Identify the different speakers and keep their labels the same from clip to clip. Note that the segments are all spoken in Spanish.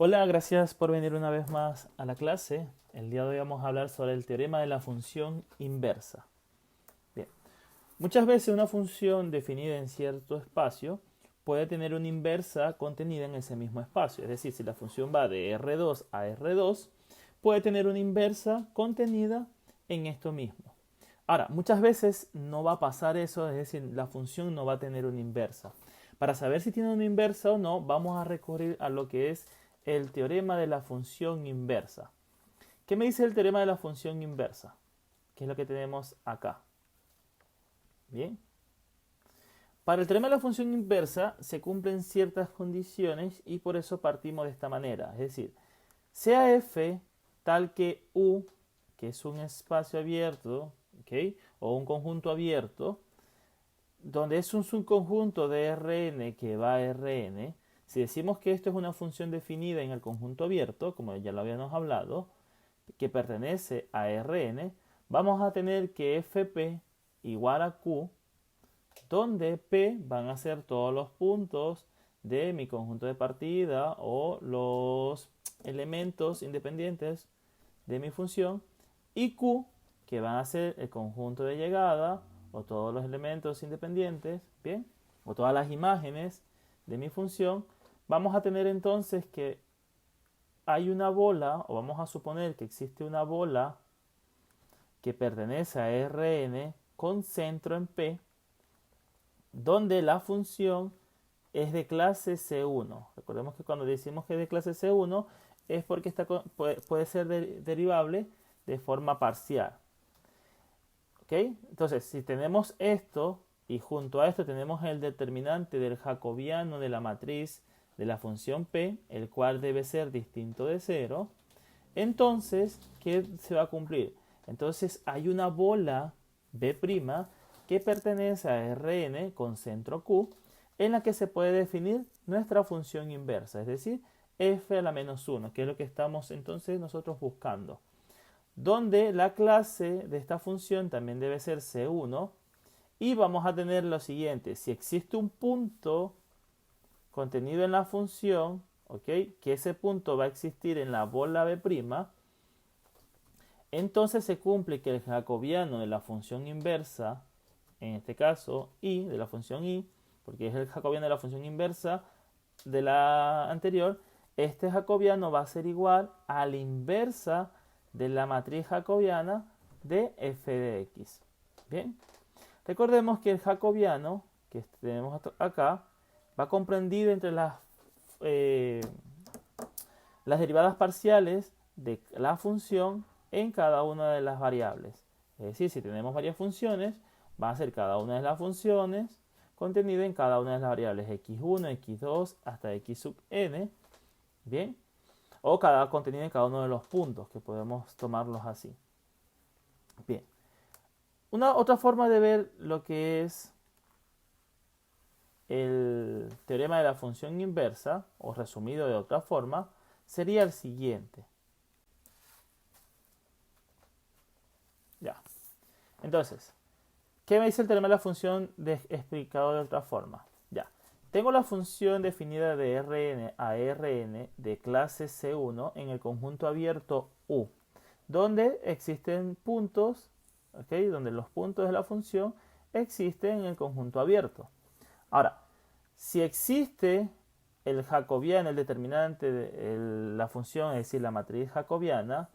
Speaker 1: Hola, gracias por venir una vez más a la clase. El día de hoy vamos a hablar sobre el teorema de la función inversa. Bien, muchas veces una función definida en cierto espacio puede tener una inversa contenida en ese mismo espacio. Es decir, si la función va de R2 a R2, puede tener una inversa contenida en esto mismo. Ahora, muchas veces no va a pasar eso, es decir, la función no va a tener una inversa. Para saber si tiene una inversa o no, vamos a recurrir a lo que es el teorema de la función inversa. ¿Qué me dice el teorema de la función inversa? ¿Qué es lo que tenemos acá? Bien. Para el teorema de la función inversa se cumplen ciertas condiciones y por eso partimos de esta manera. Es decir, sea f tal que U, que es un espacio abierto, ¿okay? O un conjunto abierto, donde es un subconjunto de Rn que va a Rn, si decimos que esto es una función definida en el conjunto abierto, como ya lo habíamos hablado, que pertenece a Rn, vamos a tener que Fp igual a Q, donde P van a ser todos los puntos de mi conjunto de partida o los elementos independientes de mi función, y Q, que van a ser el conjunto de llegada o todos los elementos independientes, ¿bien? O todas las imágenes de mi función. Vamos a tener entonces que hay una bola, o vamos a suponer que existe una bola que pertenece a Rn con centro en P, donde la función es de clase C1. Recordemos que cuando decimos que es de clase C1 es porque puede ser derivable de forma parcial. ¿Ok? Entonces, si tenemos esto y junto a esto tenemos el determinante del jacobiano de la matriz de la función P, el cual debe ser distinto de 0, entonces, ¿qué se va a cumplir? Entonces hay una bola B' que pertenece a Rn con centro Q, en la que se puede definir nuestra función inversa, es decir, f a la menos 1, que es lo que estamos entonces nosotros buscando. Donde la clase de esta función también debe ser C1, y vamos a tener lo siguiente: si existe un punto contenido en la función, ¿ok? Que ese punto va a existir en la bola B', entonces se cumple que el jacobiano de la función inversa, en este caso y de la función y, porque es el jacobiano de la función inversa de la anterior, este jacobiano va a ser igual a la inversa de la matriz jacobiana de f de x. Bien, recordemos que el jacobiano que tenemos acá va comprendido entre eh, las derivadas parciales de la función en cada una de las variables. Es decir, si tenemos varias funciones, va a ser cada una de las funciones contenida en cada una de las variables x1, x2 hasta x sub n, ¿bien? O cada contenida en cada uno de los puntos, que podemos tomarlos así. Bien. Una otra forma de ver lo que es el teorema de la función inversa, o resumido de otra forma, sería el siguiente. Ya. Entonces, ¿qué me dice el teorema de la función explicado de otra forma? Ya. Tengo la función definida de Rn a Rn de clase C1 en el conjunto abierto U, donde existen puntos, ¿okay? Donde los puntos de la función existen en el conjunto abierto. Ahora, si existe el jacobiano, el determinante de la función, es decir, la matriz jacobiana,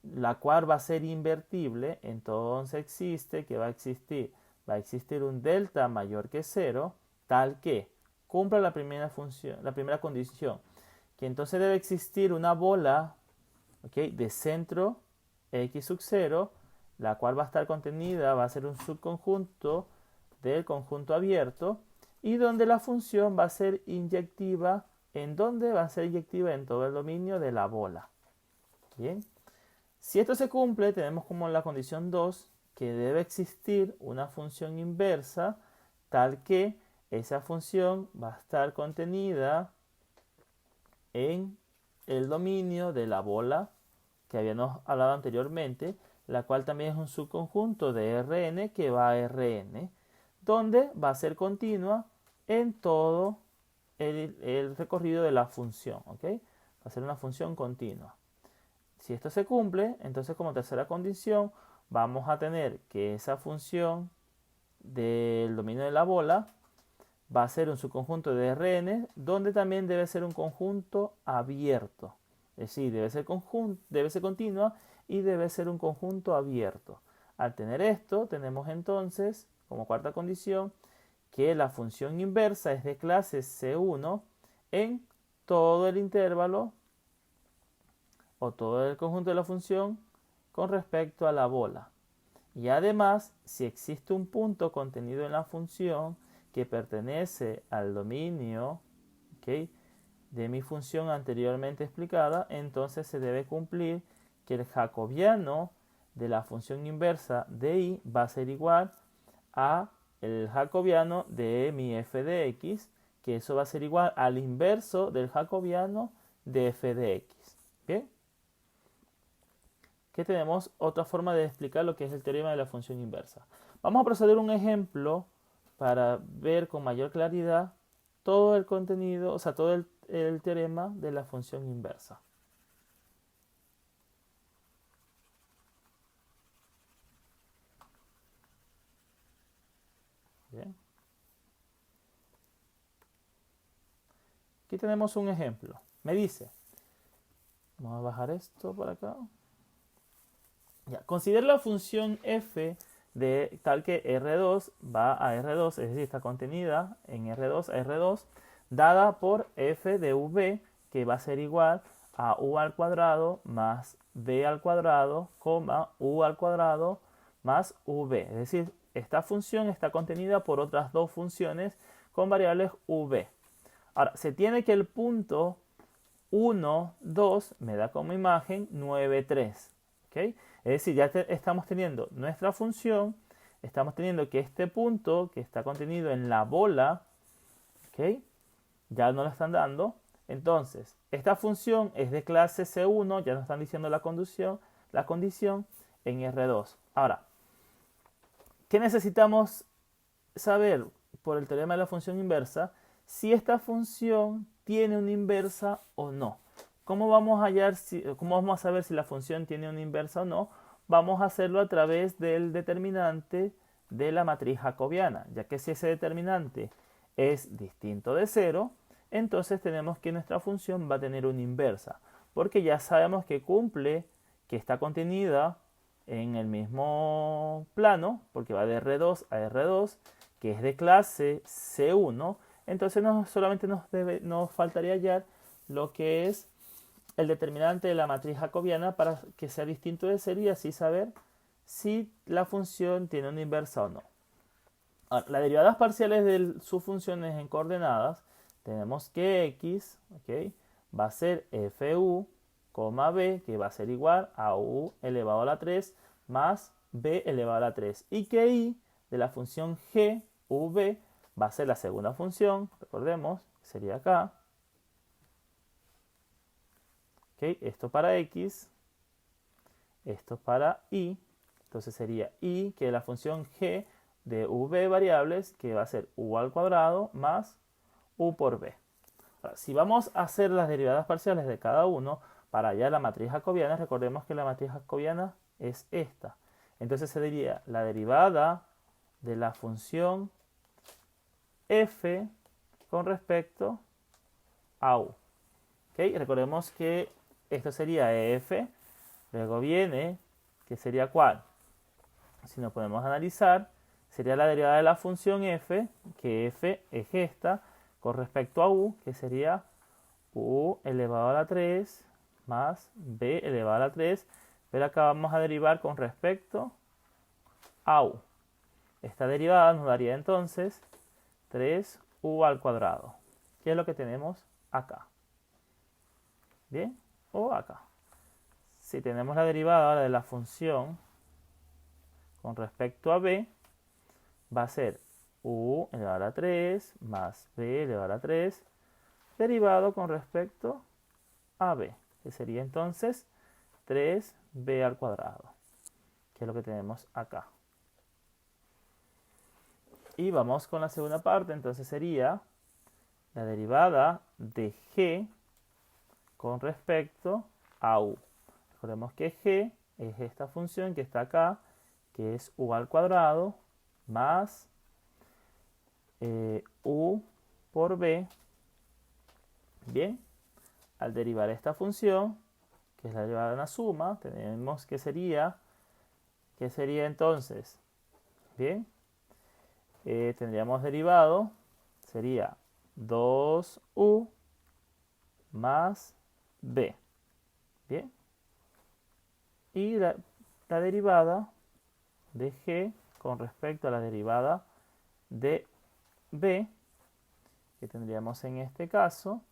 Speaker 1: la cual va a ser invertible, entonces existe que va a existir un delta mayor que 0, tal que cumpla la primera función, la primera condición, que entonces debe existir una bola, ¿okay? De centro x sub 0, la cual va a estar contenida, va a ser un subconjunto del conjunto abierto, y donde la función va a ser inyectiva, ¿en dónde va a ser inyectiva? En todo el dominio de la bola. Bien. Si esto se cumple, tenemos como la condición 2 que debe existir una función inversa tal que esa función va a estar contenida en el dominio de la bola que habíamos hablado anteriormente, la cual también es un subconjunto de Rn que va a Rn, donde va a ser continua en todo el recorrido de la función. ¿Okay? a ser una función continua. Si esto se cumple, entonces como tercera condición vamos a tener que esa función del dominio de la bola va a ser un subconjunto de Rn, donde también debe ser un conjunto abierto. Es decir, debe ser continua y debe ser un conjunto abierto. Al tener esto, tenemos entonces, como cuarta condición, que la función inversa es de clase C1 en todo el intervalo o todo el conjunto de la función con respecto a la bola. Y además, si existe un punto contenido en la función que pertenece al dominio, ¿okay?, de mi función anteriormente explicada, entonces se debe cumplir que el jacobiano de la función inversa de y va a ser igual a el jacobiano de mi f de x, que eso va a ser igual al inverso del jacobiano de f de x. ¿Bien? Que tenemos otra forma de explicar lo que es el teorema de la función inversa. Vamos a proceder a un ejemplo para ver con mayor claridad todo el contenido, o sea, todo el teorema de la función inversa. Bien. Aquí tenemos un ejemplo. Me dice, vamos a bajar esto por acá. Ya, considera la función f de tal que R2 va a R2, es decir, está contenida en R2 a R2, dada por f de v, que va a ser igual a u al cuadrado más b al cuadrado, u al cuadrado más v. Es decir, esta función está contenida por otras dos funciones con variables v. Ahora, se tiene que el punto 1, 2 me da como imagen 9, 3. ¿Okay? Es decir, ya estamos teniendo nuestra función, estamos teniendo que este punto que está contenido en la bola, ¿okay?, ya no lo están dando. Entonces, esta función es de clase C1, ya nos están diciendo la condición en R2. Ahora, ¿qué necesitamos saber por el teorema de la función inversa? Si esta función tiene una inversa o no. ¿Cómo vamos a saber si la función tiene una inversa o no? Vamos a hacerlo a través del determinante de la matriz jacobiana, ya que si ese determinante es distinto de 0, entonces tenemos que nuestra función va a tener una inversa, porque ya sabemos que cumple, que está contenida en el mismo plano, porque va de R2 a R2, que es de clase C1, entonces solamente nos faltaría hallar lo que es el determinante de la matriz jacobiana para que sea distinto de 0 y así saber si la función tiene una inversa o no. Ahora, las derivadas parciales de sus funciones en coordenadas, tenemos que x, ¿okay?, va a ser fu, b, que va a ser igual a u elevado a la 3 más b elevado a la 3. Y que y de la función g, v, va a ser la segunda función, recordemos, sería acá. ¿Okay? Esto para x, esto para y, entonces sería y, que es la función g de v variables, que va a ser u al cuadrado más u por b. Ahora, si vamos a hacer las derivadas parciales de cada uno, para hallar la matriz jacobiana, recordemos que la matriz jacobiana es esta. Entonces se diría la derivada de la función f con respecto a u. ¿Okay? Recordemos que esto sería f, luego viene, que sería ¿cuál? Si nos podemos analizar, sería la derivada de la función f, que f es esta, con respecto a u, que sería u elevado a la 3 más b elevado a la 3, pero acá vamos a derivar con respecto a u. Esta derivada nos daría entonces 3u al cuadrado, que es lo que tenemos acá. ¿Bien? O acá. Si tenemos la derivada ahora de la función con respecto a b, va a ser u elevado a la 3 más b elevado a la 3 derivado con respecto a b, que sería entonces 3b al cuadrado, que es lo que tenemos acá. Y vamos con la segunda parte, entonces sería la derivada de g con respecto a u. Recordemos que g es esta función que está acá, que es u al cuadrado más u por b. Bien, al derivar esta función, que es la derivada de una suma, tenemos que sería entonces, bien, tendríamos derivado, sería 2u más b, bien, y la derivada de g con respecto a la derivada de b, que tendríamos en este caso,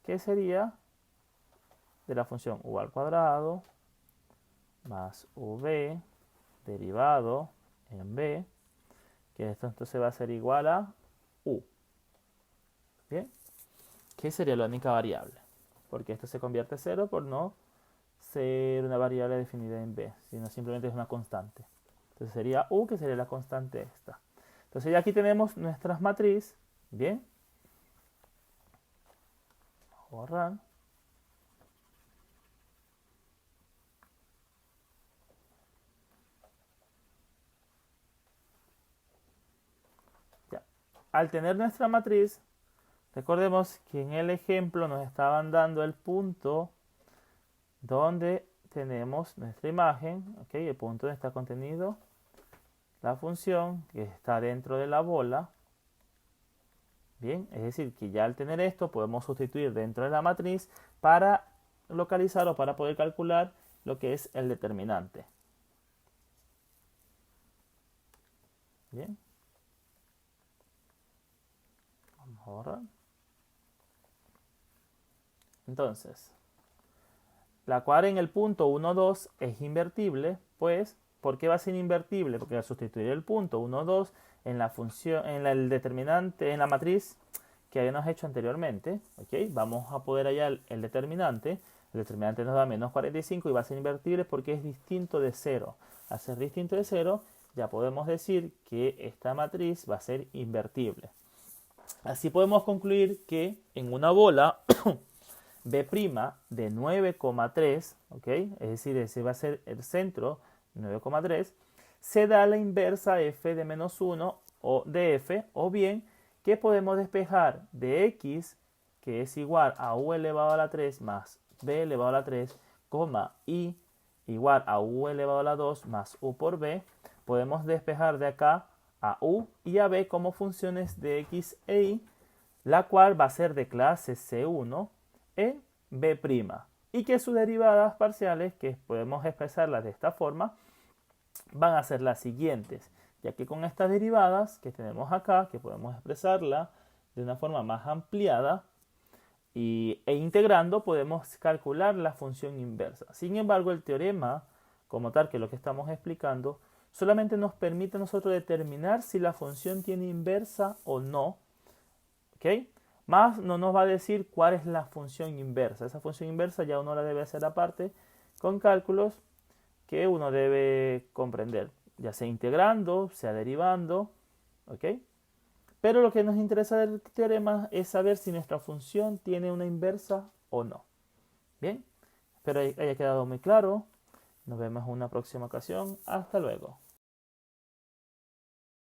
Speaker 1: que sería de la función u al cuadrado más ub derivado en b, que esto entonces va a ser igual a u. Bien, que sería la única variable, porque esto se convierte a 0 por no ser una variable definida en b, sino simplemente es una constante. Entonces sería u, que sería la constante esta. Entonces ya aquí tenemos nuestras matrices. Bien, borrar. Ya. Al tener nuestra matriz, recordemos que en el ejemplo nos estaban dando el punto donde tenemos nuestra imagen, ¿ok? El punto donde está contenido la función que está dentro de la bola. Bien, es decir, que ya al tener esto podemos sustituir dentro de la matriz para localizar o para poder calcular lo que es el determinante. Bien. Vamos a borrar. Entonces, la cuadra en el punto 1, 2 es invertible, pues, ¿por qué va a ser invertible? Porque al sustituir el punto 1, 2 en la función, el determinante, en la matriz que habíamos hecho anteriormente, ¿ok? Vamos a poder hallar el determinante. El determinante nos da menos 45 y va a ser invertible porque es distinto de 0. Al ser distinto de 0, ya podemos decir que esta matriz va a ser invertible. Así podemos concluir que en una bola B' de 9,3, ¿ok? Es decir, ese va a ser el centro, 9,3, se da la inversa f de menos 1 o de f, o bien que podemos despejar de x, que es igual a u elevado a la 3 más b elevado a la 3, y igual a u elevado a la 2 más u por b, podemos despejar de acá a u y a b como funciones de x e y, la cual va a ser de clase C1 en B', y que sus derivadas parciales, que podemos expresarlas de esta forma, van a ser las siguientes, ya que con estas derivadas que tenemos acá, que podemos expresarla de una forma más ampliada e integrando, podemos calcular la función inversa. Sin embargo, el teorema, como tal, que es lo que estamos explicando, solamente nos permite a nosotros determinar si la función tiene inversa o no, ¿ok? Más no nos va a decir cuál es la función inversa. Esa función inversa ya uno la debe hacer aparte con cálculos que uno debe comprender, ya sea integrando, sea derivando, ¿ok? Pero lo que nos interesa del teorema es saber si nuestra función tiene una inversa o no. Bien, espero haya quedado muy claro. Nos vemos en una próxima ocasión. Hasta luego.